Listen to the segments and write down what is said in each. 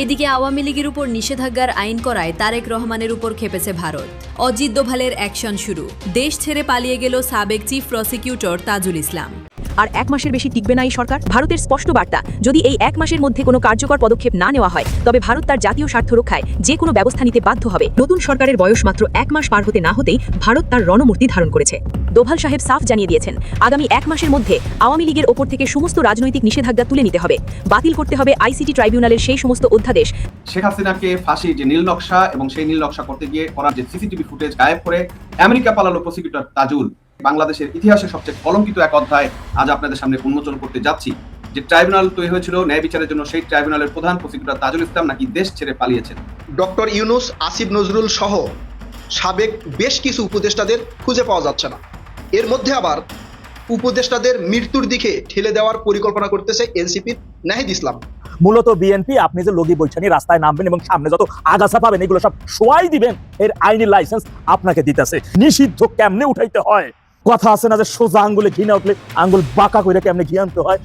এদিকে আওয়ামী লীগের উপর নিষেধাজ্ঞার আইন করায় তারেক রহমানের উপর খেপেছে ভারত। অজিত দোভালের অ্যাকশন শুরু। দেশ ছেড়ে পালিয়ে গেল সাবেক চিফ প্রসিকিউটর তাজুল ইসলাম। আর 1 মাসের বেশি টিকবে না এই সরকার। ভারতের স্পষ্ট বার্তা, যদি এই 1 মাসের মধ্যে কোনো কার্যকর পদক্ষেপ না নেওয়া হয় তবে ভারত তার জাতীয় স্বার্থ রক্ষায় যে কোনো ব্যবস্থা নিতে বাধ্য হবে। নতুন সরকারের বয়স মাত্র 1 মাস পার হতে না হতেই ভারত তার রণমূর্তি ধারণ করেছে। দোভাল সাহেব সাফ জানিয়ে দিয়েছেন, আগামী 1 মাসের মধ্যে আওয়ামী লীগের ওপর থেকে সমস্ত রাজনৈতিক নিষেধাজ্ঞা তুলে নিতে হবে, বাতিল করতে হবে আইসিটি ট্রাইব্যুনালের সেই সমস্ত অধ্যাদেশ। শেখ হাসিনাকে ফাঁসি যে নীল নকশা এবং সেই নীল নকশা করতে গিয়ে করার যে সিসিটিভি ফুটেজ গায়েব করে আমেরিকা পালালো প্রসিকিউটর তাজুল। বাংলাদেশের ইতিহাসে সবচেয়ে কলঙ্কিত এক অধ্যায় আজ আপনাদের সামনে উন্মোচন করতে যাচ্ছি। যে ট্রাইব্যুনাল তৈরি হয়েছিল ন্যায় বিচারের জন্য, সেই ট্রাইব্যুনালের প্রধান প্রসিকিউটর তাজুল ইসলাম নাকি দেশ ছেড়ে পালিয়েছেন। ডক্টর ইউনুস, আসিফ নজরুল সহ সাবেক বেশ কিছু উপদেষ্টাদের খুঁজে পাওয়া যাচ্ছে না। এর মধ্যে আবার উপদেষ্টাদের মৃত্যুর দিকে ঠেলে দেওয়ার পরিকল্পনা করতেছে এনসিপির নাহিদ ইসলাম। মূলত বিএনপি আপনি যে লগি বৈঠানি রাস্তায় নামবেন এবং সামনে যত আগাছা পাবেন এগুলো সব শোয়াই দিবেন, এর আইনি লাইসেন্স আপনাকে দিতেছে। নিষিদ্ধ কেমনে উঠাইতে হয়, কথা আছে না যে সোজা আঙ্গুলে ঘি না উঠলে আঙ্গুল বাঁকা করে কেমনে ঘি আনতে হয়।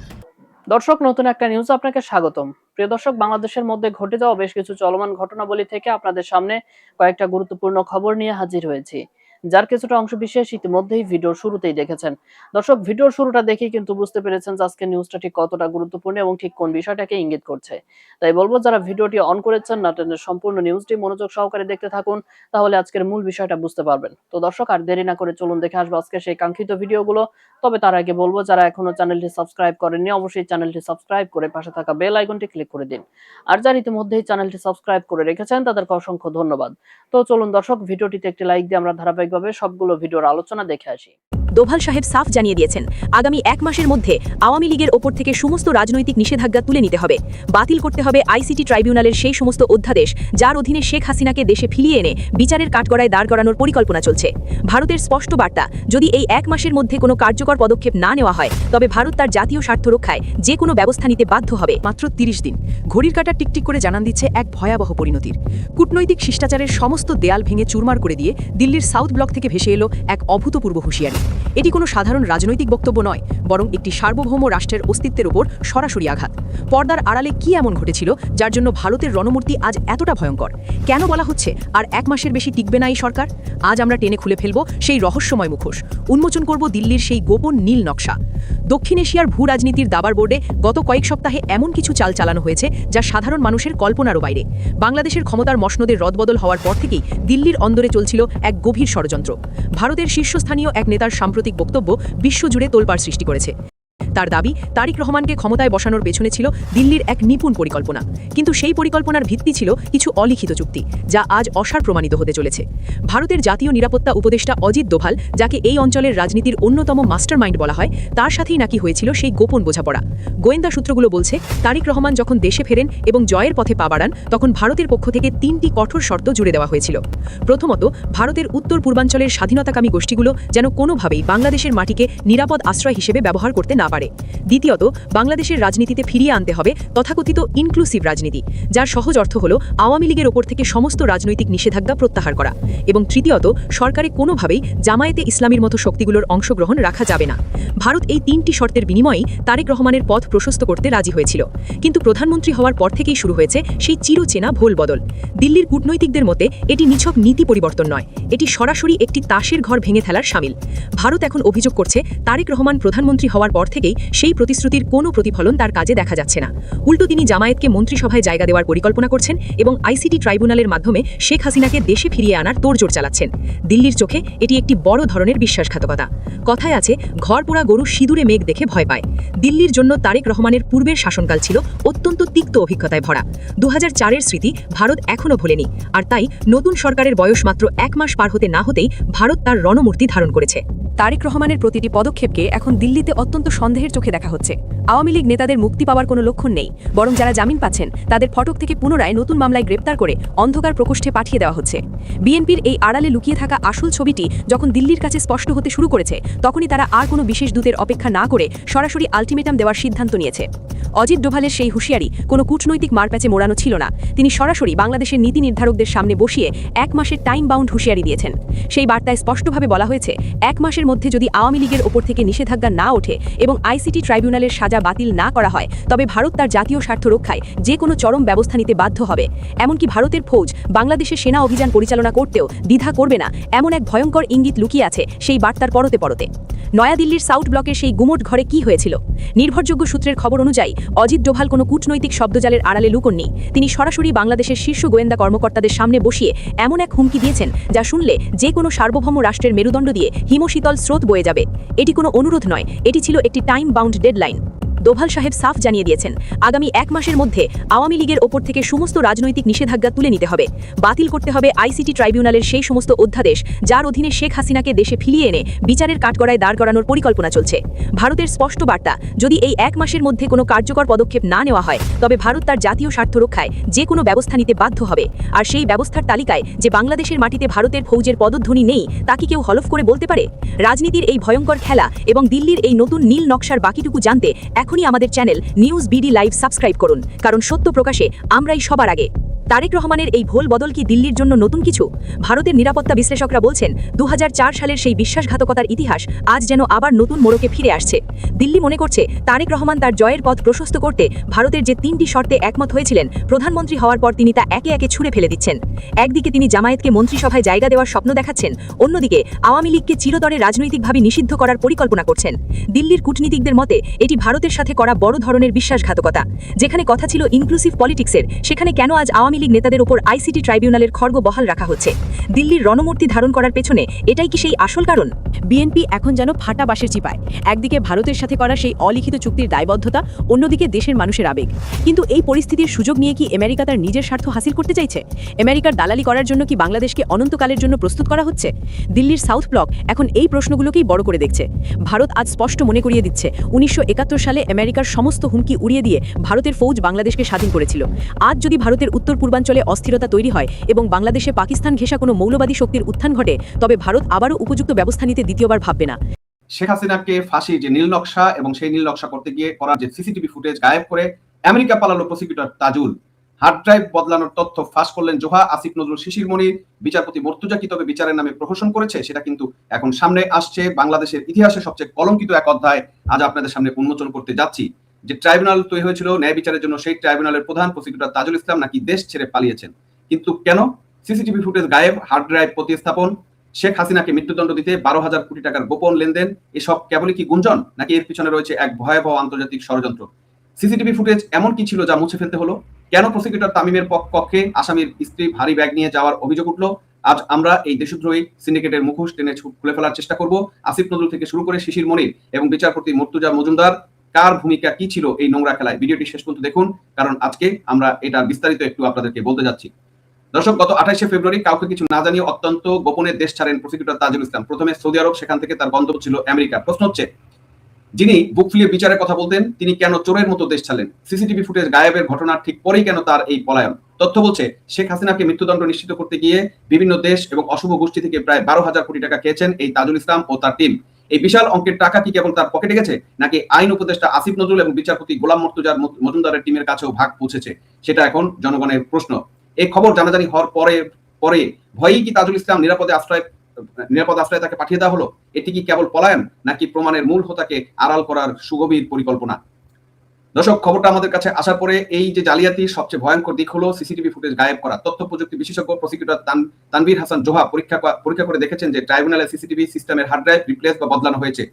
দর্শক, নতুন একটা নিউজ আপনাকে স্বাগতম। প্রিয় দর্শক, বাংলাদেশের মধ্যে ঘটে যাওয়া বেশ কিছু চলমান ঘটনাবলী থেকে আপনাদের সামনে কয়েকটা গুরুত্বপূর্ণ খবর নিয়ে হাজির হয়েছি, যার কিছুটা অংশ বিশেষ ইতিমধ্যেই ভিডিওর শুরুতেই দেখেছেন। দর্শক, ভিডিওর শুরুটা দেখেই কিন্তু বুঝতে পেরেছেন যে আজকে নিউজটা ঠিক কতটা গুরুত্বপূর্ণ এবং ঠিক কোন বিষয়টাকে ইঙ্গিত করছে। তাই বলবো, যারা ভিডিওটি অন করেছেন না টেনে সম্পূর্ণ নিউজটি মনোযোগ সহকারে দেখতে থাকুন, তাহলে আজকের মূল বিষয়টা বুঝতে পারবেন। তো দর্শক, আর দেরি না করে চলুন দেখে আসবো আজকে সেই কাঙ্ক্ষিত ভিডিওগুলো। তবে তার আগে বলবো, যারা এখনো চ্যানেলটি সাবস্ক্রাইব করেননি অবশ্যই চ্যানেলটি সাবস্ক্রাইব করে পাশে থাকা বেল আইকনটি ক্লিক করে দিন। আর যারা ইতিমধ্যেই চ্যানেলটি সাবস্ক্রাইব করে রেখেছেন তাদেরকে অসংখ্য ধন্যবাদ। তো চলুন দর্শক, ভিডিওটিতে একটি লাইক দিয়ে আমরা ধারাবাহিকভাবে সবগুলো ভিডিওর আলোচনা দেখে আসি। দোভাল সাহেব সাফ জানিয়ে দিয়েছেন, আগামী 1 মাসের মধ্যে আওয়ামী লীগের ওপর থেকে সমস্ত রাজনৈতিক নিষেধাজ্ঞা তুলে নিতে হবে, বাতিল করতে হবে আইসিটি ট্রাইব্যুনালের সেই সমস্ত অধ্যাদেশ যার অধীনে শেখ হাসিনাকে দেশে ফিরিয়ে এনে বিচারের কাঠগড়ায় দাঁড় করানোর পরিকল্পনা চলছে। ভারতের স্পষ্ট বার্তা, যদি এই 1 মাসের মধ্যে কোনো কার্যকর পদক্ষেপ না নেওয়া হয় তবে ভারত তার জাতীয় স্বার্থ রক্ষায় যে কোনো ব্যবস্থা নিতে বাধ্য হবে। মাত্র 30 দিন, ঘড়ির কাঁটা টিকটিক করে জানান দিচ্ছে এক ভয়াবহ পরিণতির। কূটনৈতিক শিষ্টাচারের সমস্ত দেয়াল ভেঙে চুরমার করে দিয়ে দিল্লির সাউথ ব্লক থেকে ভেসে এলো এক অভূতপূর্ব হুঁশিয়ারি। এটি কোনো সাধারণ রাজনৈতিক বক্তব্য নয়, বরং একটি সার্বভৌম রাষ্ট্রের অস্তিত্বের উপর সরাসরি আঘাত। পর্দার আড়ালে কি এমন ঘটেছিল যার জন্য ভারতের রণমূর্তি আজ এতটা ভয়ঙ্কর? কেন বলা হচ্ছে আর 1 মাসের বেশি টিকবে না এই সরকার? আজ আমরা টেনে খুলে ফেলব সেই রহস্যময় মুখোশ, উন্মোচন করব দিল্লির সেই গোপন নীল নকশা। দক্ষিণ এশিয়ার ভূ রাজনীতির দাবার বোর্ডে গত কয়েক সপ্তাহে এমন কিছু চাল চালানো হয়েছে যা সাধারণ মানুষের কল্পনারও বাইরে। বাংলাদেশের ক্ষমতার মসনদের রদবদল হওয়ার পর থেকেই দিল্লির অন্দরে চলছিল এক গভীর ষড়যন্ত্র। ভারতের শীর্ষস্থানীয় এক নেতার সাম্প্রতিক বক্তব্য বিশ্বজুড়ে তোলপাড় সৃষ্টি করেছে। তার দাবি, তারেক রহমানকে ক্ষমতায় বসানোর পেছনে ছিল দিল্লির এক নিপুণ পরিকল্পনা, কিন্তু সেই পরিকল্পনার ভিত্তি ছিল কিছু অলিখিত চুক্তি যা আজ অসার প্রমাণিত হতে চলেছে। ভারতের জাতীয় নিরাপত্তা উপদেষ্টা অজিত দোভাল, যাকে এই অঞ্চলের রাজনীতির অন্যতম মাস্টারমাইন্ড বলা হয়, তার সাথেই নাকি হয়েছিল সেই গোপন বোঝাপড়া। গোয়েন্দা সূত্রগুলো বলছে, তারেক রহমান যখন দেশে ফেরেন এবং জয়ের পথে পা বাড়ান তখন ভারতের পক্ষ থেকে 3টি কঠোর শর্ত জুড়ে দেওয়া হয়েছিল। প্রথমত, ভারতের উত্তর পূর্বাঞ্চলের স্বাধীনতাকামী গোষ্ঠীগুলো যেন কোনোভাবেই বাংলাদেশের মাটিকে নিরাপদ আশ্রয় হিসেবে ব্যবহার করতে না পারে। দ্বিতীয়ত, বাংলাদেশের রাজনীতিতে ফিরিয়ে আনতে হবে তথাকথিত ইনক্লুসিভ রাজনীতি, যার সহজ অর্থ হল আওয়ামী লীগের ওপর থেকে সমস্ত রাজনৈতিক নিষেধাজ্ঞা প্রত্যাহার করা। এবং তৃতীয়ত, সরকারে কোনোভাবেই জামায়াতে ইসলামীর মতো শক্তিগুলোর অংশগ্রহণ রাখা যাবে না। ভারত এই 3টি শর্তের বিনিময়েই তারেক রহমানের পথ প্রশস্ত করতে রাজি হয়েছিল। কিন্তু প্রধানমন্ত্রী হওয়ার পর থেকেই শুরু হয়েছে সেই চিরচেনা ভোল বদল। দিল্লির কূটনৈতিকদের মতে এটি নিছক নীতি পরিবর্তন নয়, এটি সরাসরি একটি তাসের ঘর ভেঙে ফেলার শামিল। ভারত এখন অভিযোগ করছে, তারেক রহমান প্রধানমন্ত্রী হওয়ার পর থেকেই সেই প্রতিশ্রুতির কোনো প্রতিফলন তার কাজে দেখা যাচ্ছে না। উল্টো তিনি জামায়াতকে মন্ত্রিসভায় জায়গা দেওয়ার পরিকল্পনা করছেন এবং আইসিটি ট্রাইব্যুনালের মাধ্যমে শেখ হাসিনাকে দেশে ফিরিয়ে আনার তোড়জোড় চালাচ্ছেন। দিল্লির চোখে এটি একটি বড় ধরনের বিশ্বাসঘাতকতা। কথায় আছে, ঘর পোড়া গরু সিঁদুরে মেঘ দেখে ভয় পায়। দিল্লির জন্য তারেক রহমানের পূর্বের শাসনকাল ছিল অত্যন্ত তিক্ত অভিজ্ঞতায় ভরা। 2004-এর স্মৃতি ভারত এখনও ভোলেনি, আর তাই নতুন সরকারের বয়স মাত্র 1 মাস পার হতে না হতেই ভারত তার রণমূর্তি ধারণ করেছে। তারেক রহমানের প্রতিটি পদক্ষেপকে এখন দিল্লিতে অত্যন্ত সন্দেহের চোখে দেখা হচ্ছে। আওয়ামী লীগ নেতাদের মুক্তি পাওয়ার কোনো লক্ষণ নেই, বরং যারা জামিন পাচ্ছেন তাদের ফটক থেকে পুনরায় নতুন মামলায় গ্রেপ্তার করে অন্ধকার প্রকোষ্ঠে পাঠিয়ে দেওয়া হচ্ছে। বিএনপির এই আড়ালে লুকিয়ে থাকা আসল ছবিটি যখন দিল্লির কাছে স্পষ্ট হতে শুরু করেছে, তখনই তারা আর কোনো বিশেষ দূতের অপেক্ষা না করে সরাসরি আলটিমেটাম দেওয়ার সিদ্ধান্ত নিয়েছে। অজিত ডোভালের সেই হুঁশিয়ারি কোনো কূটনৈতিক মারপ্যাচে মোড়ানো ছিল না। তিনি সরাসরি বাংলাদেশের নীতি নির্ধারকদের সামনে বসিয়ে 1 মাসের টাইম বাউন্ড হুঁশিয়ারি দিয়েছেন। সেই বার্তায় স্পষ্টভাবে বলা হয়েছে, 1 মাসের মধ্যে যদি আওয়ামী লীগের ওপর থেকে নিষেধাজ্ঞা না ওঠে এবং আইসিটি ট্রাইব্যুনালের সাজা বাতিল না করা হয়, তবে ভারত তার জাতীয় স্বার্থ রক্ষায় যে কোনো চরম ব্যবস্থা নিতে বাধ্য হবে। এমনকি ভারতের ফৌজ বাংলাদেশে সেনা অভিযান পরিচালনা করতেও দ্বিধা করবে না, এমন এক ভয়ঙ্কর ইঙ্গিত লুকিয়ে আছে সেই বার্তার পরতে পরতে। নয়াদিল্লির সাউথ ব্লকের সেই গুমোট ঘরে কি হয়েছিল? নির্ভরযোগ্য সূত্রের খবর অনুযায়ী অজিত ডোভাল কোনো কূটনৈতিক শব্দজালের আড়ালে লুকোননি। তিনি সরাসরি বাংলাদেশের শীর্ষ গোয়েন্দা কর্মকর্তাদের সামনে বসিয়ে এমন এক হুমকি দিয়েছেন যা শুনলে যে কোনো সার্বভৌম রাষ্ট্রের মেরুদণ্ড দিয়ে হিমশীতল স্রোত বয়ে যাবে। এটি কোনো অনুরোধ নয়, এটি ছিল একটি টাইম বাউন্ড ডেডলাইন। ডোভাল সাহেব সাফ জানিয়ে দিয়েছেন, আগামী 1 মাসের মধ্যে আওয়ামী লীগের ওপর থেকে সমস্ত রাজনৈতিক নিষেধাজ্ঞা তুলে নিতে হবে। বাতিল করতে হবে আইসিটি ট্রাইব্যুনালের সেই সমস্ত অধ্যাদেশ যার অধীনে শেখ হাসিনাকে দেশে ফিরিয়ে এনে বিচারের কাঠগড়ায় দাঁড় করানোর পরিকল্পনা চলছে। ভারতের স্পষ্ট বার্তা, যদি এই 1 মাসের মধ্যে কোনো কার্যকর পদক্ষেপ না নেওয়া হয়, তবে ভারত তার জাতীয় স্বার্থ রক্ষায় যে কোনো ব্যবস্থা নিতে বাধ্য হবে। আর সেই ব্যবস্থার তালিকায় যে বাংলাদেশের মাটিতে ভারতের ফৌজের পদধ্বনি নেই, তা কি কেউ হলফ করে বলতে পারে? রাজনীতির এই ভয়ঙ্কর খেলা এবং দিল্লির এই নতুন নীল নকশার বাকিটুকু জানতে এখনই আমাদের channel news BD live subscribe করুন, কারণ সত্য প্রকাশে আমরাই সবার আগে। তারেক রহমানের এই ভোল বদল কি দিল্লির জন্য নতুন কিছু? ভারতের নিরাপত্তা বিশ্লেষকরা বলছেন, 2004 সালের সেই বিশ্বাসঘাতকতার ইতিহাস আজ যেন আবার নতুন মোড়কে ফিরে আসছে। দিল্লি মনে করছে তারেক রহমান তার জয়ের পথ প্রশস্ত করতে ভারতের যে 3টি শর্তে একমত হয়েছিলেন, প্রধানমন্ত্রী হওয়ার পর তিনি তা একে একে ছুঁড়ে ফেলে দিচ্ছেন। একদিকে তিনি জামায়াতকে মন্ত্রিসভায় জায়গা দেওয়ার স্বপ্ন দেখাচ্ছেন, অন্যদিকে আওয়ামী লীগকে চিরতরে রাজনৈতিকভাবে নিষিদ্ধ করার পরিকল্পনা করছেন। দিল্লির কূটনীতিকদের মতে এটি ভারতের সাথে করা বড় ধরনের বিশ্বাসঘাতকতা। যেখানে কথা ছিল ইনক্লুসিভ পলিটিক্সের, সেখানে কেন আজ আওয়ামী লীগ নেতাদের উপর আইসিটি ট্রাইব্যুনালের খড়গ বহাল রাখা হচ্ছে? দিল্লির রণমূর্তি ধারণ করার পেছনে এটাই কি সেই আসল কারণ? বিএনপি এখন যেন ফাটা বাঁশের চিপায়। একদিকে ভারতের সাথে করা সেই অলিখিত চুক্তির দায়বদ্ধতা, অন্যদিকে দেশের মানুষের আবেগ। কিন্তু এই পরিস্থিতির সুযোগ নিয়ে কি আমেরিকা তার নিজের স্বার্থ হাসিল করতে চাইছে? আমেরিকার দালালি করার জন্য কি বাংলাদেশকে অনন্তকালের জন্য প্রস্তুত করা হচ্ছে? দিল্লির সাউথ ব্লক এখন এই প্রশ্নগুলোকেই বড় করে দেখছে। ভারত আজ স্পষ্ট মনে করিয়ে দিচ্ছে, 1971 সালে আমেরিকার সমস্ত হুমকি উড়িয়ে দিয়ে ভারতের ফৌজ বাংলাদেশকে স্বাধীন করেছিল। আজ যদি ভারতের উত্তর পূর্বাঞ্চলে অস্থিরতা তৈরি হয় এবং বাংলাদেশে পাকিস্তান ঘেঁষা কোনো মৌলবাদী শক্তির উত্থান ঘটে, তবে ভারত আবারও উপযুক্ত ব্যবস্থা নিতে দ্বিতীয়বার ভাববে না। শেখ হাসিনাকে ফাঁসি যে নীল নকশা এবং সেই নীল নকশা করতে গিয়ে করা যে সিসিটিভি ফুটেজ গায়েব করে আমেরিকা পালালো প্রসিকিউটর তাজুল। হার্ড ড্রাইভ বদলানোর তথ্য ফাঁস করলেন জোহা, আসিফ নজরুল, শিশির মনির। বিচারপতি মর্তুজা কি তবে বিচারের নামে প্রহসন করেছে? সেটা কিন্তু এখন সামনে আসছে। বাংলাদেশের ইতিহাসে সবচেয়ে কলঙ্কিত এক অধ্যায় আজ আপনাদের সামনে উন্মোচন করতে যাচ্ছি। যে ট্রাইব্যুনাল তৈরি হয়েছিল ন্যায় বিচারের জন্য, সেই ট্রাইব্যুনালের প্রধান প্রসিকিউটর তাজুল ইসলাম নাকি দেশ ছেড়ে পালিয়েছেন। কিন্তু কেন? সিসিটিভি ফুটেজ গায়েব, হার্ড ড্রাইভ প্রতিস্থাপন, শেখ হাসিনাকে মৃত্যুদণ্ড দিতে 12,000 কোটি টাকার গোপন লেনদেন, এসব কেবলই কি গুঞ্জন, নাকি এর পিছনে রয়েছে এক ভয়াবহ আন্তর্জাতিক ষড়যন্ত্র? সিসিটিভি ফুটেজ এমন কি ছিল যা মুছে ফেলতে হলো? কেন প্রসিকিউটর তামিমের কক্ষে আসামির স্ত্রী ভারী ব্যাগ নিয়ে যাওয়ার অভিযোগ উঠলো? আজ আমরা এই দেশদ্রোহী সিন্ডিকেটের মুখোশ টেনে খুলে ফেলার চেষ্টা করব। আসিফ নজরুল থেকে শুরু করে শিশির মনির এবং বিচারপতি মর্তুজা মজুমদার, কার ভূমিকা কি ছিল এই নোংরা খেলায়? ভিডিওটি শেষ পর্যন্ত দেখুন, কারণ আজকে আমরা এটার বিস্তারিত একটু আপনাদেরকে বলতে যাচ্ছি। দর্শক, গত 28শে ফেব্রুয়ারি কাউকে কিছু না জানিয়ে অত্যন্ত গোপনে দেশ ছাড়েন প্রসিকিউটর তাজুল ইসলাম। প্রথমে সৌদি আরব, সেখান থেকে তার গন্তব্য ছিল আমেরিকা। প্রশ্ন হচ্ছে, যিনি বুক ফুলিয়ে বিচারের কথা বলতেন, তিনি কেন চোরের মতো দেশ ছাড়লেন? সিসিটিভি ফুটেজ গায়েবের ঘটনার ঠিক পরেই কেন তার এই পলায়ন? তথ্য বলছে, শেখ হাসিনাকে মৃত্যুদণ্ড নিশ্চিত করতে গিয়ে বিভিন্ন দেশ এবং অশুভ গোষ্ঠী থেকে প্রায় 12,000 কোটি টাকা খেয়েছেন এই তাজুল ইসলাম ও তার টিম। এই বিশাল অঙ্কের টাকা কি কেবল তার পকেটে গেছে, নাকি আইন উপদেষ্টা আসিফ নজরুল এবং বিচারপতি গোলাম মর্তুজার মজুমদারের টিমের কাছেও ভাগ পৌঁছেছে? সেটা এখন জনগণের প্রশ্ন। এই খবর জানাজানি হওয়ার পরে ভয়েই কি তাজুল ইসলাম নিরাপদ আশ্রয়ে তাকে পাঠিয়ে দেওয়া হলো? এটি কি কেবল পলায়ন, নাকি প্রমাণের মূল হোতাকে আড়াল করার সুগভীর পরিকল্পনা? দর্শক, খবরটা আমাদের কাছে আসার পরে এই যে জালিয়াতির সবচেয়ে ভয়ঙ্কর দিক হলো সিসিটিভি ফুটেজ গায়েব করা। তথ্য প্রযুক্তি বিশেষজ্ঞ প্রসিকিউটর তানভীর হাসান জোহা পরীক্ষা করে দেখেছেন যে ট্রাইব্যুনালের সিসিটিভি সিস্টেমের হার্ড ড্রাইভ রিপ্লেস বা বদলানো হয়েছে।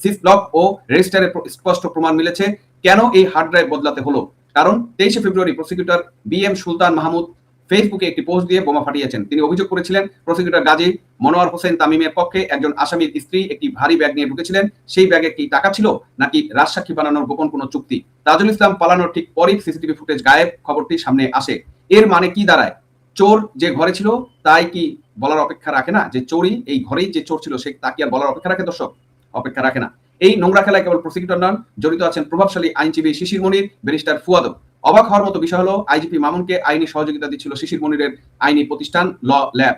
সিস ব্লক ও রেজিস্টারে স্পষ্ট প্রমাণ মিলেছে। কেন এই হার্ড ড্রাইভ বদলাতে হলো? কারণ 23শে ফেব্রুয়ারি প্রসিকিউটর BM সুলতান মাহমুদ ফেসবুকে একটি পোস্ট দিয়ে বোমা ফাটিয়েছেন। তিনি অভিযোগ করেছিলেন, প্রসিকিউটর গাজী মনোয়ার হোসেন তামিমের পক্ষে একজন আসামির স্ত্রী একটি ভারী ব্যাগ নিয়ে ঢুকেছিলেন। সেই ব্যাগে কি টাকা ছিল, নাকি রাজসাক্ষী বানানোর গোপন কোনো চুক্তি? তাজুল ইসলাম পালানোর ঠিক পরই সিসিটিভি ফুটেজ গায়েব খবরটি সামনে আসে। এর মানে কি দাঁড়ায়? চোর যে ঘরে ছিল তাই কি বলার অপেক্ষা রাখে না? যে চোরই এই ঘরেই যে চোর ছিল সে তা কি আর বলার অপেক্ষা রাখে? দর্শক, অপেক্ষা রাখে না। এই নোংরা খেলায় কেবল প্রসিকিউটর নন, জড়িত আছেন প্রভাবশালী আইনজীবী শিশির মনির, ব্যারিস্টার ফুয়াদও। অবাক হওয়ার মতো বিষয় হলো, আইজিপি মামুনকে আইনি সহযোগিতা দিচ্ছিল শিশির মনিরের আইনি প্রতিষ্ঠান ল ল্যাব।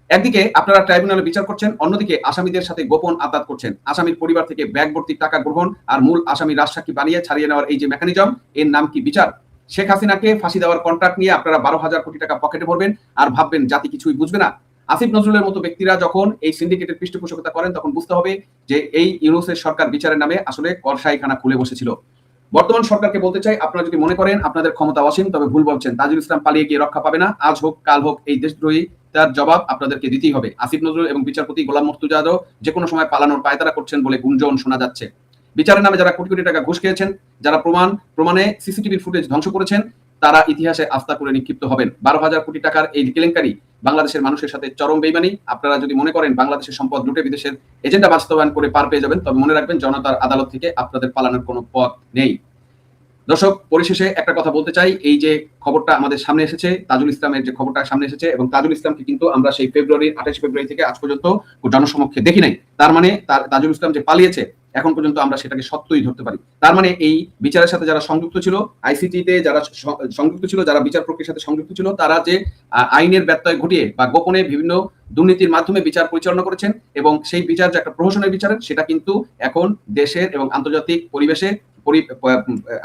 একদিকে আপনারা ট্রাইব্যুনালে বিচার করছেন, অন্যদিকে আসামিদের সাথে গোপন আদালত করছেন। আসামির পরিবার থেকে ব্যাগ ভর্তি টাকা গ্রহণ আর মূল আসামি রাজসাক্ষী বানিয়ে ছাড়িয়ে নেওয়ার এই যে মেকানিজম, এর নাম কি বিচার? শেখ হাসিনাকে ফাঁসি দেওয়ার কন্ট্রাক্ট নিয়ে আপনারা 12,000 কোটি টাকা পকেটে ভরবেন আর ভাববেন জাতি কিছুই বুঝবে না। আসিফ নজরুলের মতো ব্যক্তিরা যখন এই সিন্ডিকেটের পৃষ্ঠপোষকতা করেন, তখন বুঝতে হবে যে এই ইউনূসের সরকার বিচারের নামে আসলে করসাইখানা খুলে বসেছিল। বর্তমান সরকারকে বলতে চাই, আপনারা যদি মনে করেন আপনাদের ক্ষমতা অসীম, তবে ভুল বলছেন। তাজুল ইসলাম পালিয়ে গিয়ে রক্ষা পাবে না। আজ হোক কাল হোক এই দেশদ্রোহী তার জবাব আপনাদেরকে দিতেই হবে। আসিফ নজরুল এবং বিচারপতি গোলাম মুর্তুজাও যে কোনো সময় পালানোর পায়তারা করছেন বলে গুঞ্জন শোনা যাচ্ছে। বিচারের নামে যারা কোটি কোটি টাকা ঘুষ খেয়েছেন, যারা প্রমাণে সিসিটিভির ফুটেজ ধ্বংস করেছেন, তারা ইতিহাসে আস্থা করে নিক্ষিপ্ত হবেন। 12,000 কোটি টাকার এই কেলেঙ্কারি বাংলাদেশের মানুষের সাথে চরম বেইমানি। আপনারা যদি মনে করেন বাংলাদেশের সম্পদ লুটে বিদেশের এজেন্ডা বাস্তবায়ন করে পার পেয়ে যাবেন, তবে মনে রাখবেন জনতার আদালত থেকে আপনাদের পালানোর কোনো পথ নেই। দর্শক, পরিশেষে একটা কথা বলতে চাই, এই যে খবরটা আমাদের সামনে এসেছে, তাজুল ইসলামের যে খবরটা সামনে এসেছে, এবং তাজুল ইসলামকে কিন্তু আমরা সেই 28 ফেব্রুয়ারি থেকে আজ পর্যন্ত জনসমক্ষে দেখি নাই। তার মানে তাজুল ইসলাম যে পালিয়েছে, এখন পর্যন্ত আমরা সেটাকে সত্যই ধরতে পারি। তার মানে এই বিচারের সাথে যারা সংযুক্ত ছিল, আইসিটিতে যারা সংযুক্ত ছিল, যারা বিচার প্রক্রিয়ার সাথে সংযুক্ত ছিল, তারা যে আইনের ব্যত্যয় ঘটিয়ে বা গোপনে বিভিন্ন দুর্নীতির মাধ্যমে বিচার পরিচালনা করেছেন, এবং সেই বিচার যে একটা প্রহসনের বিচারের, সেটা কিন্তু এখন দেশের এবং আন্তর্জাতিক পরিবেশে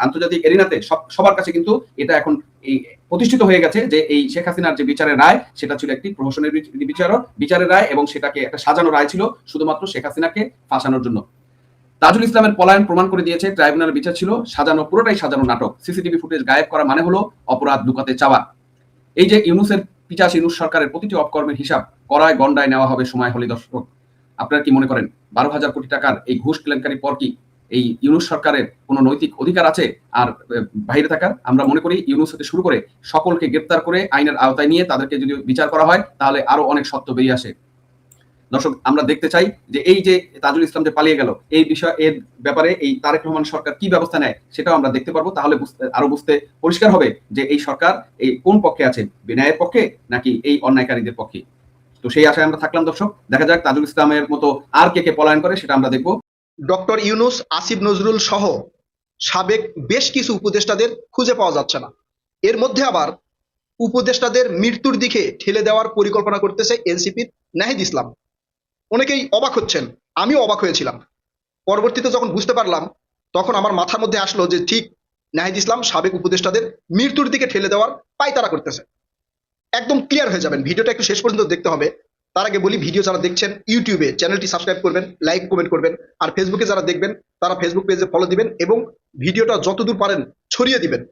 আন্তর্জাতিক এরিনাতে সবার কাছে কিন্তু এটা এখন এই প্রতিষ্ঠিত হয়ে গেছে যে এই শেখ হাসিনার যে বিচারের রায়, সেটা ছিল একটি প্রহসনের বিচারের রায়, এবং সেটাকে একটা সাজানো রায় ছিল শুধুমাত্র শেখ হাসিনাকে ফাঁসানোর জন্য। তাজুল ইসলামের পলায়ন প্রমাণ করে দিয়েছে ট্রাইব্যুনালের বিচার ছিল সাজানো, পুরোটাই সাজানো নাটক। সিসিটিভি ফুটেজ গায়েব করা মানে হলো অপরাধ লুকাতে চাওয়া। এই যে ইউনূসের পিচাস ইউনূস সরকারের প্রতিটি অপকর্মের হিসাব করায় গন্ডায় নেওয়া হবে সময় হলে। দর্শক, আপনারা কি মনে করেন 12,000 কোটি টাকার এই ঘুষ কেলেঙ্কারি পর কি এই ইউনূস সরকারের কোনো নৈতিক অধিকার আছে আর বাইরে থাকার? আমরা মনে করি ইউনূস থেকে শুরু করে সকলকে গ্রেপ্তার করে আইনের আওতায় নিয়ে তাদেরকে যদি বিচার করা হয়, তাহলে আরো অনেক সত্য বেরিয়ে আসে। দর্শক, আমরা দেখতে চাই যে এই যে তাজুল ইসলাম যে পালিয়ে গেল, এই বিষয় এর ব্যাপারে এই তারেক রহমান সরকার কি ব্যবস্থা নেয়, সেটাও আমরা দেখতে পারবো। তাহলে আরো বুঝতে পরিষ্কার হবে যে এই সরকার এই কোন পক্ষে আছে, ন্যায়ের পক্ষে নাকি এই অন্যায়কারীদের পক্ষে। তো সেই আশায় আমরা থাকলাম। দর্শক, দেখা যাক তাজুল ইসলামের মতো আর কে কে পলায়ন করে, সেটা আমরা দেখবো। ডক্টর ইউনূস, আসিফ নজরুল সহ সাবেক বেশ কিছু উপদেষ্টাদের খুঁজে পাওয়া যাচ্ছে না। এর মধ্যে আবার উপদেষ্টাদের মৃত্যুর দিকে ঠেলে দেওয়ার পরিকল্পনা করতেছে এনসিপির নাহিদ ইসলাম। অনেকেই অবাক হচ্ছেন, আমিও অবাক হয়েছিলাম। পরবর্তীতে যখন বুঝতে পারলাম, তখন আমার মাথার মধ্যে আসলো যে ঠিক নাহিদ ইসলাম সাবেক উপদেষ্টাদের মৃত্যুর দিকে ঠেলে দেওয়ার পায়তারা করতেছে। একদম ক্লিয়ার হয়ে যাবেন, ভিডিওটা একটু শেষ পর্যন্ত দেখতে হবে। তার আগে বলি, ভিডিও যারা দেখছেন ইউটিউবে চ্যানেলটি সাবস্ক্রাইব করবেন, লাইক কমেন্ট করবেন, আর ফেসবুকে যারা দেখবেন তারা ফেসবুক পেজে ফলো দিবেন, এবং ভিডিওটা যতদূর পারেন ছড়িয়ে দিবেন।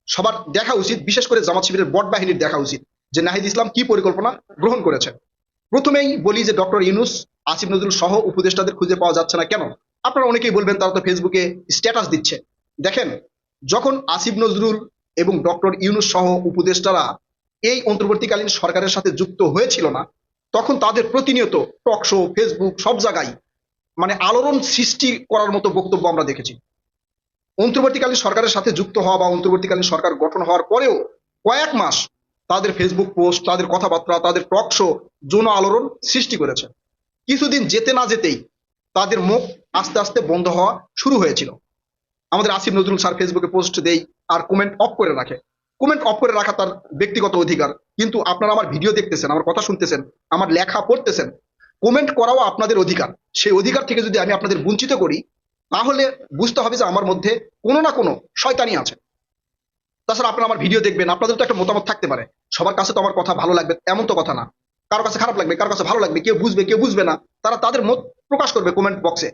সবার দেখা উচিত, বিশেষ করে জামাত শিবিরের বট বাহিনীর দেখা উচিত যে নাহিদ ইসলাম কি পরিকল্পনা গ্রহণ করেছেন। প্রথমেই বলি যে ডক্টর ইউনূস, আসিফ নজরুল সহ উপদেষ্টাদের খুঁজে পাওয়া যাচ্ছে না কেন? আপনারা অনেকেই বলবেন তারা তো ফেসবুকে স্ট্যাটাস দিচ্ছে। দেখেন, যখন আসিফ নজরুল এবং ডক্টর ইউনূস সহ উপদেষ্টারা এই অন্তর্বর্তীকালীন সরকারের সাথে যুক্ত হয়েছিল না, তখন তাদের প্রতিনিয়ত টক শো, ফেসবুক সব জায়গায় মানে আলোড়ন সৃষ্টি করার মতো বক্তব্য আমরা দেখেছি। অন্তর্বর্তীকালীন সরকারের সাথে যুক্ত হওয়া বা অন্তর্বর্তীকালীন সরকার গঠন হওয়ার পরেও কয়েক মাস তাদের ফেসবুক পোস্ট, তাদের কথাবার্তা, তাদের টক শো যৌন আলোড়ন সৃষ্টি করেছে। কিছুদিন যেতে না যেতেই তাদের মুখ আস্তে আস্তে বন্ধ হওয়া শুরু হয়েছিল। আমাদের আসিফ নজরুল স্যার ফেসবুকে পোস্ট দেই আর কমেন্ট অফ করে রাখে। কমেন্ট অফ করে রাখা তার ব্যক্তিগত অধিকার, কিন্তু আপনারা আমার ভিডিও দেখতেছেন, আমার কথা শুনতেছেন, আমার লেখা পড়তেছেন, কমেন্ট করাও আপনাদের অধিকার। সেই অধিকার থেকে যদি আমি আপনাদের বঞ্চিত করি, তাহলে বুঝতে হবে যে আমার মধ্যে কোনো না কোনো শয়তানি আছে। তাছাড়া আপনারা আমার ভিডিও দেখবেন, আপনাদের তো একটা মতামত থাকতে পারে। সবার কাছে তো আমার কথা ভালো লাগবে এমন তো কথা না। কারো কাছে খারাপ লাগবে, কারো কাছে ভালো লাগবে, কেউ বুঝবে কেউ বুঝবে না, তারা তাদের মত প্রকাশ করবে কমেন্ট বক্সে।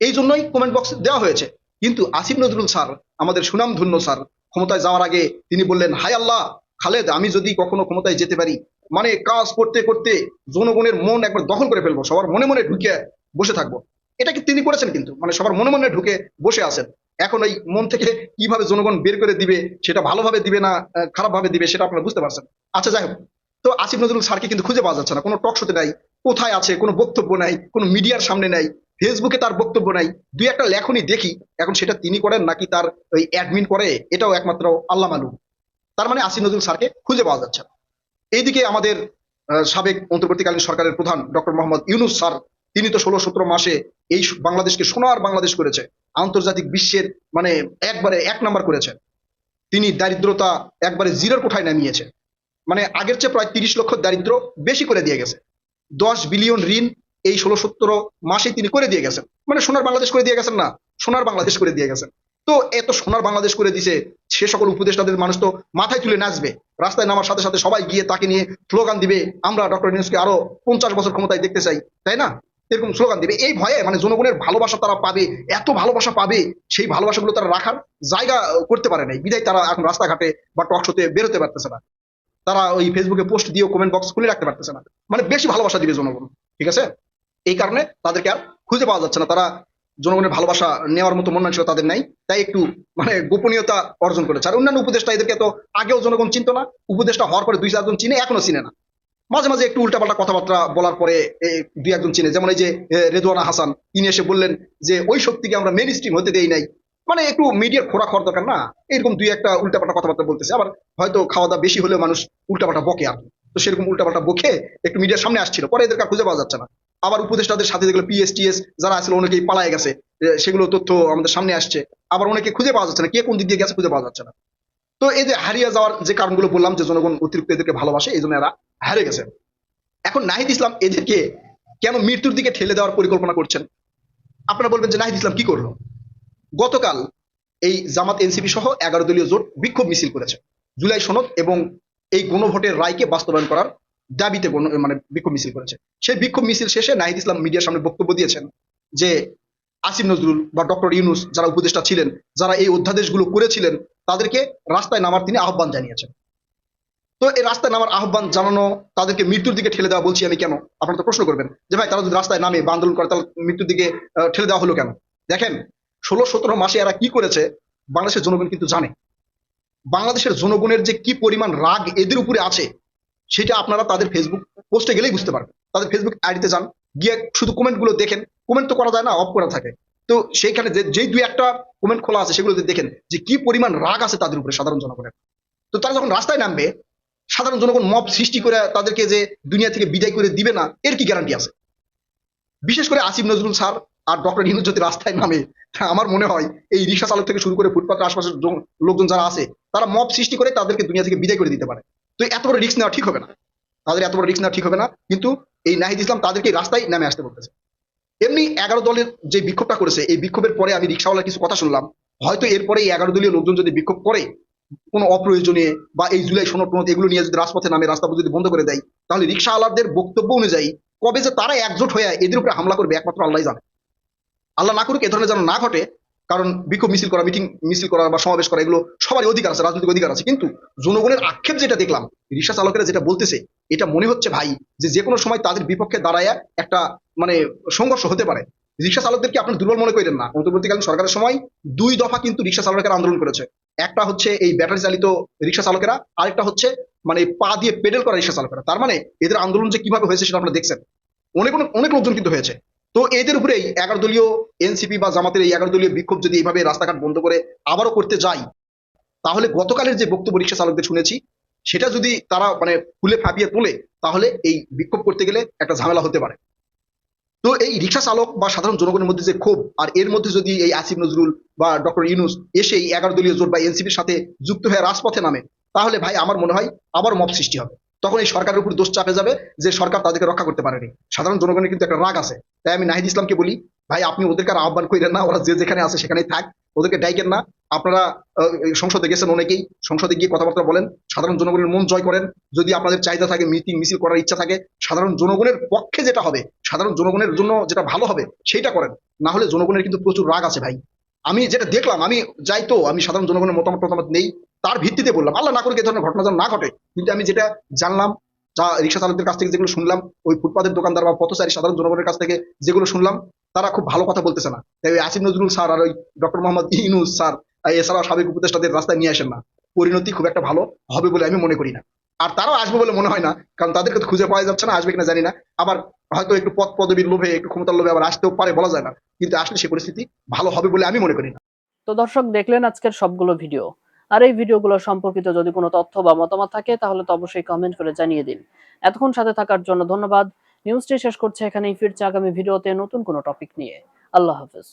এই জন্যই কমেন্ট বক্স দেওয়া হয়েছে। কিন্তু আসিফ নজরুল স্যার, আমাদের সুনামধন্য স্যার, ক্ষমতায় যাওয়ার আগে তিনি বললেন, হায় আল্লাহ খালেদ, আমি যদি কখনো ক্ষমতায় যেতে পারি, মানে কাজ করতে করতে জনগণের মন একবার দখল করে ফেলবো, সবার মনে মনে ঢুকে বসে থাকবো। এটা কি তিনি করেছেন? কিন্তু মানে সবার মনে মনে ঢুকে বসে আছেন। এখন এই মন থেকে কিভাবে জনগণ বের করে দিবে, সেটা ভালোভাবে দিবে না খারাপ ভাবে দিবে, সেটা আপনারা বুঝতে পারছেন। আচ্ছা, যাই হোক, তো আসিফ নজরুল স্যারকে কিন্তু খুঁজে পাওয়া যাচ্ছে না, কোনো টক শোতে নাই, কোথায় আছে, কোনো বক্তব্য নাই, কোনো মিডিয়ার সামনে নাই, ফেসবুকে তার বক্তব্য নাই। দুই একটা লেখনই দেখি, এখন সেটা তিনি করেন নাকি তার ওই অ্যাডমিন করে, এটাও একমাত্র আল্লাহ মালুম। তার মানে আসিফ নজরুল স্যারকে খুঁজে পাওয়া যাচ্ছে না। এইদিকে আমাদের সাবেক অন্তর্বর্তীকালীন সরকারের প্রধান ডক্টর মোহাম্মদ ইউনূস স্যার, তিনি তো 16-17 মাসে এই বাংলাদেশকে সোনার বাংলাদেশ করেছে, আন্তর্জাতিক বিশ্বের মানে একবারে 1 নাম্বার করেছে। তিনি দারিদ্রতা একবারে জিরোর কোঠায় নামিয়েছে, মানে আগের চেয়ে প্রায় 30 লক্ষ দারিদ্র বেশি করে দিয়ে গেছে। 10 বিলিয়ন ঋণ এই 16-17 মাসে তিনি করে দিয়ে গেছেন, মানে সোনার বাংলাদেশ করে দিয়ে গেছেন না, সোনার বাংলাদেশ করে দিয়ে গেছেন। তো এত সোনার বাংলাদেশ করে দিছে, সে সকল উপদেষ্টাদের মানুষ তো মাথায় তুলে নাচবে, রাস্তায় নামার সাথে সাথে সবাই গিয়ে তাকে নিয়ে স্লোগান দিবে, আমরা ডক্টর ইউনূসকে আরো 50 বছর ক্ষমতায় দেখতে চাই, তাই না? এরকম স্লোগান দিবে এই ভয়ে, মানে জনগণের ভালোবাসা তারা পাবে, এত ভালোবাসা পাবে, সেই ভালোবাসাগুলো তারা রাখার জায়গা করতে পারে নাই, বিধায় তারা এখন রাস্তাঘাটে বা টক শোতে বেরোতে পারতেছে না, তারা ওই ফেসবুকে পোস্ট দিয়েও কমেন্ট বক্স খুলে রাখতে পারতেছে না, মানে বেশি ভালোবাসা দিবে জনগণ, ঠিক আছে? এই কারণে তাদেরকে আর খুঁজে পাওয়া যাচ্ছে না, তারা জনগণের ভালোবাসা নেওয়ার মতো মন মানসিকতা তাদের নাই, তাই একটু মানে গোপনীয়তা অর্জন করেছে। আর অন্যান্য উপদেষ্টা এদেরকে তো আগেও জনগণ চিনত না, উপদেষ্টা হওয়ার পরে 2-4 জন চিনে, এখনো চিনে না, মাঝে মাঝে একটু উল্টাপাল্টা কথাবার্তা বলার পরে 2-1 জন চিনে, যেমন এই যে রেদওয়ানা হাসান, তিনি এসে বললেন যে ওই শক্তিকে আমরা মেইন স্ট্রিম হতে দেই নাই, মানে একটু মিডিয়ার খোরাক হওয়ার দরকার না, এরকম 2-1টা উল্টাপাল্টা কথাবার্তা বলতেছে, আবার হয়তো খাওয়া দাওয়া বেশি হলেও মানুষ উল্টাপাল্টা বকে, আর তো সেরকম উল্টাপাল্টা বকে একটু মিডিয়ার সামনে আসছিল, পরে এদেরকে খুঁজে পাওয়া যাচ্ছে না। আবার উপদেষ্টাদের সাথে যেগুলো পিএসটিএস যারা আসলে অনেকেই পালায় গেছে, সেগুলো তথ্য আমাদের সামনে আসছে, আবার অনেকে খুঁজে পাওয়া যাচ্ছে না, কে কোন দিক দিয়ে গেছে খুঁজে পাওয়া যাচ্ছে না। তো এই যে হারিয়ে যাওয়ার যে কারণগুলো বললাম, যে জনগণ অতিরিক্ত এদেরকে ভালোবাসে, এই জন্য এরা হারিয়ে গেছে। এখন নাহিদ ইসলাম এদেরকে কেন মৃত্যুর দিকে ঠেলে দেওয়ার পরিকল্পনা করছেন? আপনারা বলবেন যে নাহিদ ইসলাম কি করলো? গতকাল এই জামাত এনসিপি সহ 11 দলীয় জোট বিক্ষোভ মিছিল করেছে জুলাই সনদ এবং এই গণভোটের রায়কে বাস্তবায়ন করার দাবিতে মানে বিক্ষোভ মিছিল করেছে। সেই বিক্ষোভ মিছিল শেষে নাহিদ ইসলাম মিডিয়ার সামনে বক্তব্য দিয়েছেন যে আসিফ নজরুল বা ডক্টর ইউনূস যারা উপদেষ্টা ছিলেন, যারা এই অধ্যাদেশগুলো করেছিলেন, তাদেরকে রাস্তায় নামার তিনি আহ্বান জানিয়েছেন। তো এই রাস্তায় নামার আহ্বান জানানো, তাদেরকে মৃত্যুর দিকে ঠেলে দেওয়া বলছি আমি কেন? আপনারা তো প্রশ্ন করবেন যে ভাই তারা যদি রাস্তায় নামে বা আন্দোলন করে তাহলে মৃত্যুর দিকে ঠেলে দেওয়া হলো কেন? দেখেন, 16-17 মাসে এরা কি করেছে বাংলাদেশের জনগণ কিন্তু জানে। বাংলাদেশের জনগণের যে কি পরিমাণ রাগ এদের উপরে আছে সেটা আপনারা তাদের ফেসবুক পোস্টে গেলেই বুঝতে পারবেন। তাদের ফেসবুক আইডিতে যান, গিয়ে শুধু কমেন্ট গুলো দেখেন, কমেন্ট তো করা যায় না, অফ করা থাকে, তো সেইখানে যেই 2-1টা কমেন্ট খোলা আছে সেগুলো দেখেন যে কি পরিমাণ রাগ আছে তাদের উপরে সাধারণ জনগণের। তো তারা যখন রাস্তায় নামবে, সাধারণ জনগণ মব সৃষ্টি করে তাদেরকে যে দুনিয়া থেকে বিদায় করে দিবে না, এর কি গ্যারান্টি আছে? বিশেষ করে আসিফ নজরুল স্যার আর ডক্টর ইউনূস যদি রাস্তায় নামে, আমার মনে হয় এই রিক্সা চালক থেকে শুরু করে ফুটপাতের আশপাশের লোকজন যারা আছে, তারা মব সৃষ্টি করে তাদেরকে দুনিয়া থেকে বিদায় করে দিতে পারে। তো এত বড় রিস্ক নেওয়া ঠিক হবে না, তাদের এত বড় রিস্ক নেওয়া ঠিক হবে না। কিন্তু এই নাহিদ ইসলাম তাদেরকে রাস্তায় নামে আসতে বলতেছে। এমনি 11 দলের যে বিক্ষোভটা করেছে, এই বিক্ষোভের পরে আমি রিক্সাওয়ালার কিছু কথা শুনলাম, হয়তো এরপরে এই 11 দলীয় লোকজন যদি বিক্ষোভ করে কোনো অপ্রয়োজনীয় বা এই জুলাই সনদ এগুলো নিয়ে যদি রাজপথে নামে, রাস্তা যদি বন্ধ করে দেয়, তাহলে রিক্সাওয়ালাদের বক্তব্য অনুযায়ী কবে যে তারা একজোট হয়ে এদের উপরে হামলা করবে একমাত্র আল্লাহ জানে। আল্লাহ না করুক এ ধরনের যেন না ঘটে, কারণ বিক্ষোভ মিছিল করা, মিটিং মিছিল করা বা সমাবেশ করা, এগুলো সবারই অধিকার আছে, রাজনৈতিক অধিকার আছে। কিন্তু জনগণের আক্ষেপ যেটা দেখলাম, রিক্সা চালকেরা যেটা বলতেছে, এটা মনে হচ্ছে ভাই যে কোনো সময় তাদের বিপক্ষে দাঁড়ায় একটা মানে সংঘর্ষ হতে পারে। রিক্সা চালকদেরকে আপনি দুর্বল মনে করেন না। অন্তর্বর্তীকালীন সরকারের সময় 2 দফা কিন্তু রিক্সা চালকেরা আন্দোলন করেছে। একটা হচ্ছে এই ব্যাটারি চালিত রিক্সা চালকেরা, আরেকটা হচ্ছে মানে পা দিয়ে পেডেল করা রিক্সা চালকেরা। তার মানে এদের আন্দোলন যে কিভাবে হয়েছে সেটা আপনারা দেখছেন, অনেক অনেক লোকজন কিন্তু হয়েছে। তো এদের উপরেই 11 দলীয় এনসিপি বা জামাতের এই 11 দলীয় বিক্ষোভ যদি এইভাবে রাস্তাঘাট বন্ধ করে আবারও করতে যায়, তাহলে গতকালের যে বক্তব্য রিক্সা চালকদের শুনেছি, সেটা যদি তারা মানে ফুলে ফাঁপিয়ে তোলে, তাহলে এই বিক্ষোভ করতে গেলে একটা ঝামেলা হতে পারে। তো এই রিক্সা চালক বা সাধারণ জনগণের মধ্যে যে ক্ষোভ, আর এর মধ্যে যদি এই আসিফ নজরুল বা ডক্টর ইউনূস এসে এই 11 দলীয় জোট বা এনসিপির সাথে যুক্ত হয়ে রাজপথে নামে, তাহলে ভাই আমার মনে হয় আবার মব সৃষ্টি হবে। তখন এই সরকারের উপর দোষ চাপে যাবে যে সরকার তাদেরকে রক্ষা করতে পারেনি। সাধারণ জনগণের কিন্তু একটা রাগ আছে। তাই আমি নাহিদ ইসলামকে বলি, ভাই আপনি ওদেরকে আর আহ্বান করেন না, ওরা যে যেখানে আছে সেখানেই থাক, ওদেরকে ডাইকেন না। আপনারা সংসদে গেছেন, অনেকেই সংসদে গিয়ে কথাবার্তা বলেন, সাধারণ জনগণের মন জয় করেন। যদি আপনাদের চাহিদা থাকে, মিটিং মিছিল করার ইচ্ছা থাকে, সাধারণ জনগণের পক্ষে যেটা হবে, সাধারণ জনগণের জন্য যেটা ভালো হবে সেইটা করেন। না হলে জনগণের কিন্তু প্রচুর রাগ আছে ভাই। আমি যেটা দেখলাম, আমি যাই তো আমি সাধারণ জনগণের মতামত নেই, তার ভিত্তিতে বললাম, আল্লাহ না করুক এ ধরনের ঘটনা যেন না ঘটে। কিন্তু আমি যেটা জানলাম, যা রিক্সা চালকদের কাছ থেকে যেগুলো শুনলাম, ওই ফুটপাতের দোকানদার বা পথচারী সাধারণ জনগণের কাছ থেকে যেগুলো শুনলাম, তারা খুব ভালো কথা বলতেছে না। তাই ওই আসিফ নজরুল স্যার আর ওই ডক্টর মোহাম্মদ ইউনূস স্যার এছাড়াও সাবেক উপদেষ্টাদের রাস্তায় নিয়ে আসেন না, পরিণতি খুব একটা ভালো হবে বলে আমি মনে করি না। আর তারাও আসবে বলে মনে হয় না, কারণ তাদেরকে তো খুঁজে পাওয়া যাচ্ছে না, আসবে কিনা জানি না। আবার হয়তো একটু পদ পদবীর লোভে, একটু ক্ষমতার লোভে আবার আসতেও পারে, বলা যায় না। কিন্তু আসলে সে পরিস্থিতি ভালো হবে বলে আমি মনে করি না। তো দর্শক, দেখলেন আজকের সবগুলো ভিডিও। আর এই ভিডিওগুলো সম্পর্কিত যদি কোনো তথ্য বা মতামত থাকে তাহলে তো অবশ্যই কমেন্ট করে জানিয়ে দিন। এতক্ষণ সাথে থাকার জন্য ধন্যবাদ। নিউজটি শেষ করছে এখানেই, ফিরছে আগামী ভিডিওতে নতুন কোনো টপিক নিয়ে। আল্লাহ হাফেজ।